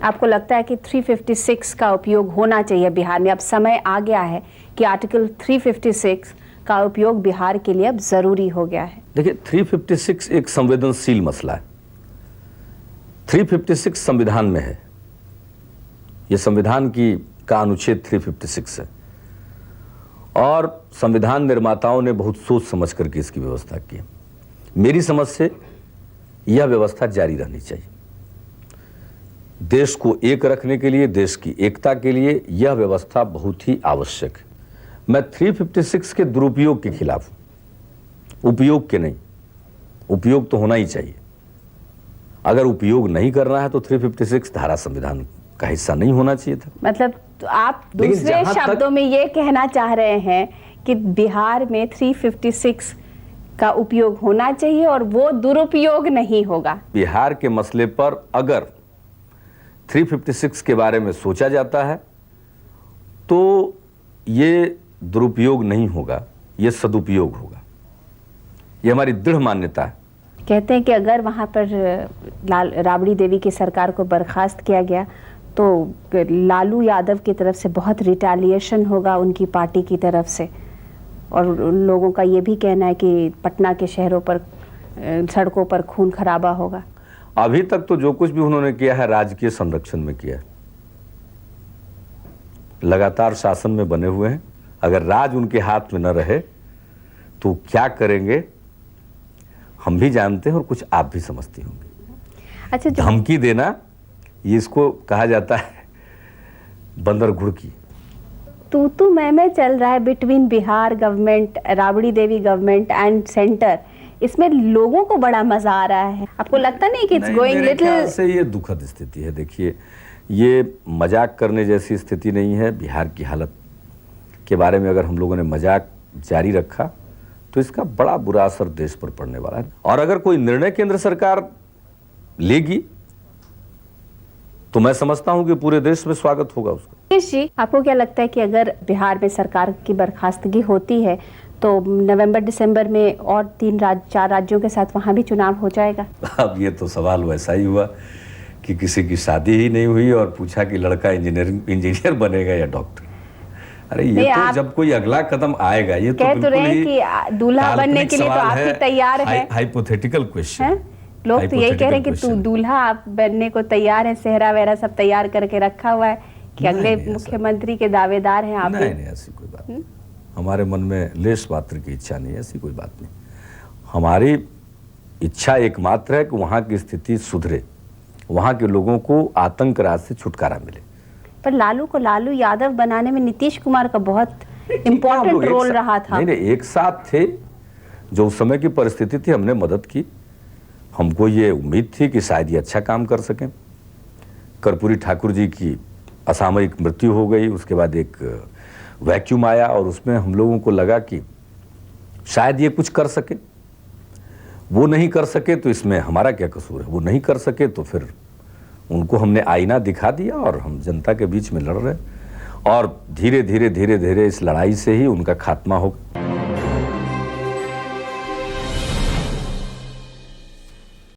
आपको लगता है कि 356 का उपयोग होना चाहिए बिहार में? अब समय आ गया है कि आर्टिकल 356 का उपयोग बिहार के लिए अब जरूरी हो गया है। देखिए, 356 एक संवेदनशील मसला है। 356 संविधान में है, यह संविधान का अनुच्छेद 356 है और संविधान निर्माताओं ने बहुत सोच समझ करके इसकी व्यवस्था की। मेरी समझ से यह व्यवस्था जारी रहनी चाहिए। देश को एक रखने के लिए, देश की एकता के लिए यह व्यवस्था बहुत ही आवश्यक है। मैं 356 के दुरुपयोग के खिलाफ हूं, उपयोग के नहीं। उपयोग तो होना ही चाहिए। अगर उपयोग नहीं करना है तो 356 धारा संविधान का हिस्सा नहीं होना चाहिए था। मतलब तो आप दूसरे शब्दों में ये कहना चाह रहे हैं कि बिहार में 356 का उपयोग होना चाहिए और वो दुरुपयोग नहीं होगा। बिहार के मसले पर अगर 356 के बारे में सोचा जाता है तो ये दुरुपयोग नहीं होगा, ये सदुपयोग होगा। ये हमारी दृढ़ मान्यता है। कहते हैं कि अगर वहां पर राबड़ी देवी की सरकार को बर्खास्त किया गया तो लालू यादव की तरफ से बहुत रिटेलिएशन होगा उनकी पार्टी की तरफ से, और लोगों का ये भी कहना है कि पटना के शहरों पर, सड़कों पर खून खराबा होगा। अभी तक तो जो कुछ भी उन्होंने किया है राजकीय संरक्षण में किया है, लगातार शासन में बने हुए हैं। अगर राज उनके हाथ में न रहे तो क्या करेंगे हम भी जानते हैं और कुछ आप भी समझती होंगी। अच्छा, धमकी देना, ये इसको कहा जाता है बंदर घुड़की। तू मैं चल रहा है between Bihar government, Rabri Devi government and centre. इसमें लोगों को बड़ा मजा आ रहा है। आपको लगता नहीं कि इट्स गोइंग लिटिल? से ये दुखद स्थिति है। देखिए, ये मजाक करने जैसी स्थिति नहीं है। बिहार की हालत के बारे में अगर हम लोगों ने मजाक जारी रखा तो इसका बड़ा बुरा असर देश पर पड़ने वाला है। और अगर कोई निर्णय केंद्र सरकार लेगी तो मैं समझता हूं कि पूरे देश में स्वागत होगा उसका। जी, आपको क्या लगता है कि अगर बिहार में सरकार की बर्खास्तगी होती है तो नवंबर दिसंबर में और 4 राज्यों के साथ वहां भी चुनाव हो जाएगा? अब ये तो सवाल वैसा ही हुआ कि किसी की शादी ही नहीं हुई और पूछा कि लड़का इंजीनियर बनेगा या डॉक्टर। अरे ये तो जब कोई अगला कदम आएगा, ये तो बिल्कुल ही कि दूल्हा बनने के लिए तो आप ही तैयार है। Hypothetical question. लोग तो यही कह रहे हैं कि तू दूल्हा आप बनने को तैयार है, सेहरा वेहरा सब तैयार करके रखा हुआ है कि अगले मुख्यमंत्री के दावेदार हैं आप। नहीं, ऐसी कोई बात नहीं। हमारे मन में लेश मात्र की इच्छा नहीं है, ऐसी कोई बात नहीं। हमारी इच्छा एकमात्र है कि वहाँ की स्थिति सुधरे, वहाँ के लोगों को आतंक राज से छुटकारा मिले। पर लालू को लालू यादव बनाने में नीतीश कुमार का बहुत इम्पोर्टेंट रोल रहा था। नहीं, एक साथ थे। जो उस समय की परिस्थिति थी, हमने मदद की। हमको ये उम्मीद थी कि शायद ये अच्छा काम कर सकें। कर्पूरी ठाकुर जी की असामयिक मृत्यु हो गई, उसके बाद एक वैक्यूम आया और उसमें हम लोगों को लगा कि शायद ये कुछ कर सके। वो नहीं कर सके तो इसमें हमारा क्या कसूर है? वो नहीं कर सके तो फिर उनको हमने आईना दिखा दिया और हम जनता के बीच में लड़ रहे, और धीरे धीरे इस लड़ाई से ही उनका खात्मा होगा।